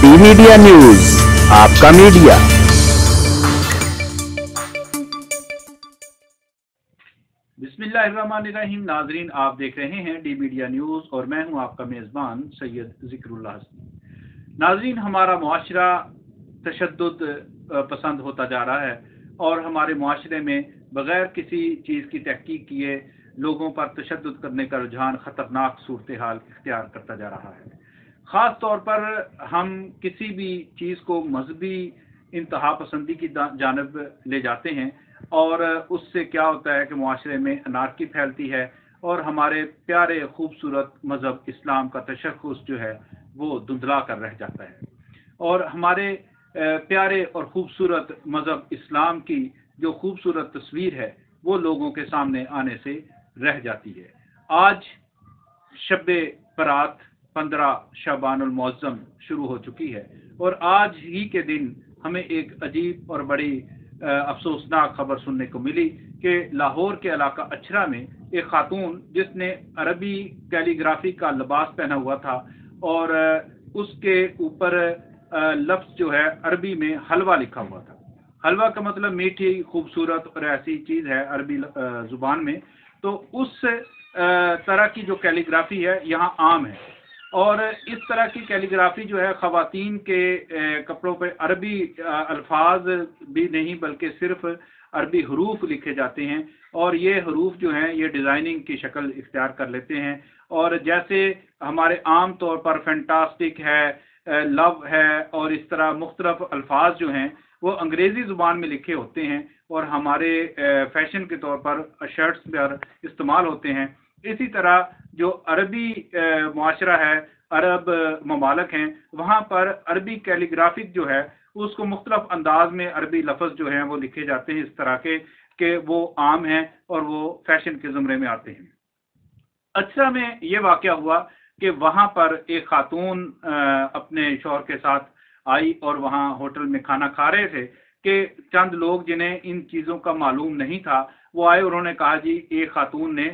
D media news, आपका media. बिस्मिल्लाहिर्रहमानिर्रहीम। नाजरीन, आप देख रहे हैं डी मीडिया न्यूज और मैं हूं आपका मेज़बान सैयद ज़िक्रुल्लाह हसनी। नाजरीन, हमारा मुआशरा तशद्दुद पसंद होता जा रहा है और हमारे मुआशरे में बग़ैर किसी चीज़ की तहकीक किए लोगों पर तशद्दुद करने का रुझान ख़तरनाक सूरत हाल इख्तियार करता जा रहा है। ख़ास तौर पर हम किसी भी चीज़ को मजहबी इंतहा पसंदी की जानब ले जाते हैं और उससे क्या होता है कि मुआशरे में अनारकी फैलती है और हमारे प्यारे खूबसूरत मज़हब इस्लाम का तशख़्ख़ुस जो है वो धुंधला कर रह जाता है और हमारे प्यारे और खूबसूरत मज़हब इस्लाम की जो खूबसूरत तस्वीर है वो लोगों के सामने आने से रह जाती है। आज शब-ए बरात 15 शबानुल मुअज़्ज़म शुरू हो चुकी है और आज ही के दिन हमें एक अजीब और बड़ी अफसोसनाक खबर सुनने को मिली कि लाहौर के इलाका अछरा में एक खातून जिसने अरबी कैलीग्राफी का लिबास पहना हुआ था और उसके ऊपर लफ्ज़ जो है अरबी में हलवा लिखा हुआ था। हलवा का मतलब मीठी खूबसूरत और ऐसी चीज़ है अरबी ज़ुबान में। तो उस तरह की जो कैलीग्राफी है यहाँ आम है और इस तरह की कैलीग्राफी जो है ख़वातीन के कपड़ों पे अरबी अल्फाज भी नहीं बल्कि सिर्फ अरबी हरूफ लिखे जाते हैं और ये हरूफ जो हैं ये डिज़ाइनिंग की शक्ल इख्तियार कर लेते हैं और जैसे हमारे आम तौर पर फैंटास्टिक है, लव है और इस तरह मुख्तलिफ अल्फाज जो हैं वो अंग्रेज़ी ज़ुबान में लिखे होते हैं और हमारे फैशन के तौर पर शर्ट्स पर इस्तेमाल होते हैं। इसी तरह जो अरबी मुआशरा है, अरब ममालिक हैं, वहाँ पर अरबी कैलीग्राफिक जो है उसको मुख्तलिफ अंदाज में अरबी लफ्ज़ जो हैं वो लिखे जाते हैं इस तरह के वो आम हैं और वो फैशन के ज़ुमरे में आते हैं। अच्छा में ये वाक़या हुआ कि वहाँ पर एक खातून अपने शौहर के साथ आई और वहाँ होटल में खाना खा रहे थे कि चंद लोग जिन्हें इन चीज़ों का मालूम नहीं था वो आए। उन्होंने कहा जी एक खातून ने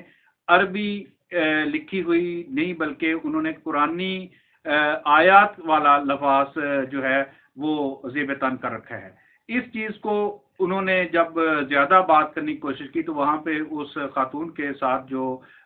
अरबी लिखी हुई नहीं बल्कि उन्होंने कुरानी आयत वाला लफाज जो है वो ज़ेब-ए-तन कर रखा है। इस चीज़ को उन्होंने जब ज़्यादा बात करने की कोशिश की तो वहाँ पे उस खातून के साथ जो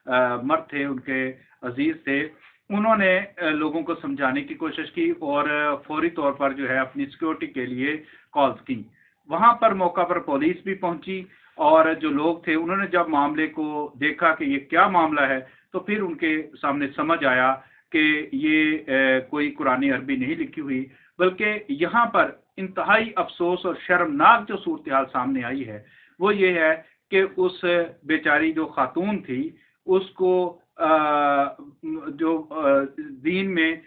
मर्द थे उनके अजीज़ थे उन्होंने लोगों को समझाने की कोशिश की और फौरी तौर पर जो है अपनी सिक्योरिटी के लिए कॉल्स की। वहाँ पर मौका पर पुलिस भी पहुँची और जो लोग थे उन्होंने जब मामले को देखा कि ये क्या मामला है तो फिर उनके सामने समझ आया कि ये कोई कुरानी अरबी नहीं लिखी हुई बल्कि यहाँ पर इंतहाई अफसोस और शर्मनाक जो सूरत हाल सामने आई है वो ये है कि उस बेचारी जो खातून थी उसको जो दीन में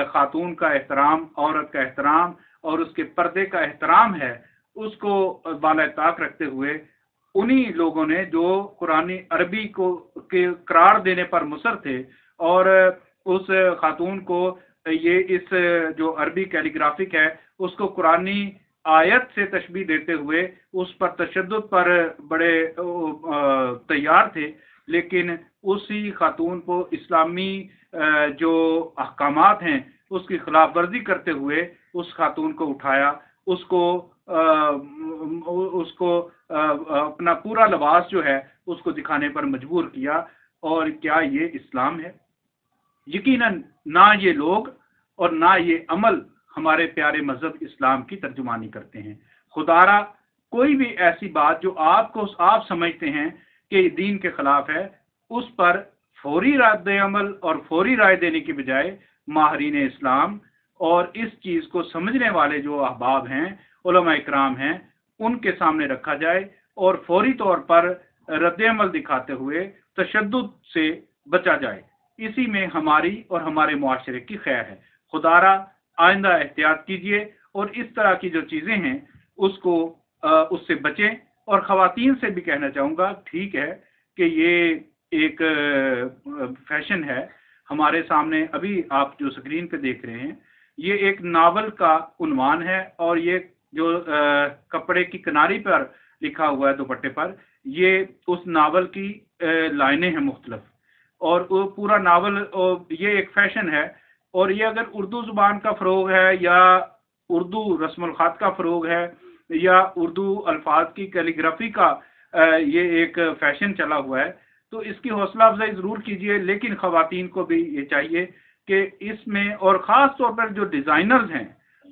खातून का एहतराम, औरत का एहतराम और उसके पर्दे का एहतराम है उसको बाला-ताक रखते हुए उन्हीं लोगों ने जो कुरानी अरबी को के करार देने पर मुसर थे और उस खातून को ये इस जो अरबी कैलीग्राफिक है उसको कुरानी आयत से तशबीह देते हुए उस पर तशद्दुद पर बड़े तैयार थे, लेकिन उसी खातून को इस्लामी जो अहकामात हैं उसकी खिलाफ वर्जी करते हुए उस खातून को उठाया, उसको अपना पूरा लिबास जो है उसको दिखाने पर मजबूर किया। और क्या ये इस्लाम है? यकीनन ना ये लोग और ना ये अमल हमारे प्यारे मजहब इस्लाम की तर्जुमानी करते हैं। खुदारा कोई भी ऐसी बात जो आप समझते हैं कि दीन के खिलाफ है उस पर फौरी रद्द अमल और फौरी राय देने की बजाय माहरीन इस्लाम और इस चीज़ को समझने वाले जो अहबाब हैं, उलमा इकराम हैं, उनके सामने रखा जाए और फौरी तौर पर रद्द अमल दिखाते हुए तशद्दुद से बचा जाए। इसी में हमारी और हमारे मुआशरे की खैर है। खुदारा आइंदा एहतियात कीजिए और इस तरह की जो चीज़ें हैं उसको उससे बचें। और ख़वातीन से भी कहना चाहूँगा, ठीक है कि ये एक फैशन है। हमारे सामने अभी आप जो स्क्रीन पे देख रहे हैं ये एक नावल का उन्वान है और ये जो कपड़े की किनारी पर लिखा हुआ है दुपट्टे पर, ये उस नावल की लाइनें हैं मुख्तलिफ और वो पूरा नावल ये एक फैशन है اور یہ اگر اردو زبان کا فروغ ہے یا اردو رسم الخط کا فروغ ہے یا اردو الفاظ کی کیلیگرافی کا یہ ایک فیشن چلا ہوا ہے تو اس کی حوصلہ افزائی ضرور کیجئے، لیکن خواتین کو بھی یہ چاہیے کہ اس میں، اور خاص طور پر جو ڈیزائنرز ہیں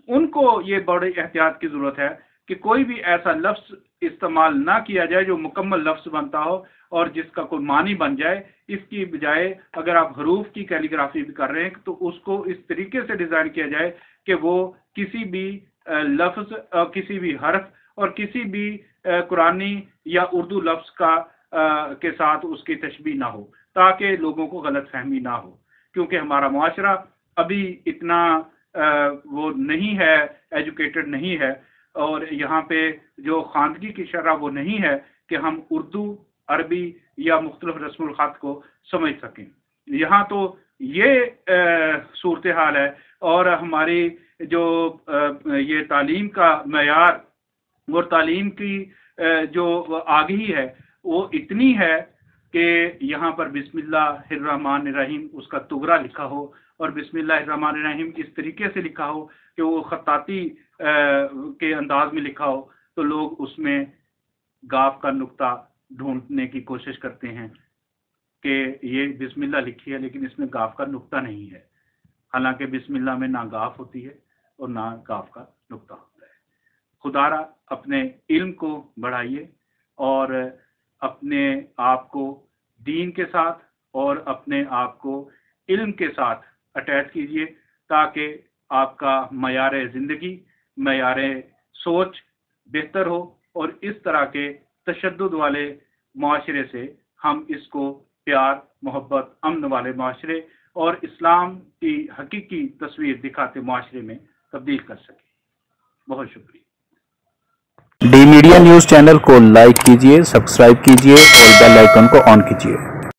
ان کو یہ بڑی احتیاط کی ضرورت ہے کہ کوئی بھی ایسا لفظ استعمال نہ کیا جائے جو مکمل لفظ بنتا ہو اور جس کا کوئی معنی بن جائے۔ اس کی بجائے اگر آپ حروف کی کیلیگرافی بھی کر رہے ہیں تو اس کو اس طریقے سے ڈیزائن کیا جائے کہ وہ کسی بھی لفظ، کسی بھی حرف اور کسی بھی قرآنی یا اردو لفظ کے ساتھ اس کی تشبیہ نہ ہو، تاکہ لوگوں کو غلط فہمی نہ ہو، کیونکہ ہمارا معاشرہ ابھی اتنا وہ نہیں ہے، ایجوکیٹڈ نہیں ہے، اور یہاں پہ جو خواندگی کی شرح وہ نہیں ہے کہ ہم اردو، عربی یا مختلف رسم الخط کو سمجھ سکیں۔ یہاں تو یہ صورتحال ہے، اور ہماری جو یہ تعلیم کا معیار اور تعلیم کی جو آگہی ہے وہ اتنی ہے کہ یہاں پر بسم اللہ الرحمن الرحیم اس کا تغرا لکھا ہو، اور بسم اللہ الرحمن الرحیم اس طریقے سے لکھا ہو کہ وہ خطاطی کے انداز میں لکھا ہو، تو لوگ اس میں گاف کا نقطہ ڈھونڈنے کی کوشش کرتے ہیں کہ یہ بسم اللہ لکھی ہے لیکن اس میں گاف کا نقطہ نہیں ہے، حالانکہ بسم اللہ میں نہ گاف ہوتی ہے اور نہ گاف کا نقطہ ہوتا ہے۔ خدا را اپنے علم کو بڑھائیے اور اپنے آپ کو دین کے ساتھ اور اپنے آپ کو علم کے ساتھ اٹیچ کیجئے، تاکہ آپ کا معیار زندگی، معیار سوچ بہتر ہو، اور اس طرح کے تشدد والے معاشرے سے ہم اس کو پیار، محبت، امن والے معاشرے اور اسلام کی حقیقی تصویر دکھاتے معاشرے میں تبدیل کر سکیں۔ بہت شکریہ۔ ڈی میڈیا نیوز چینل کو لائک کیجئے، سبسکرائب کیجئے اور بیل آئیکن کو آن کیجئے۔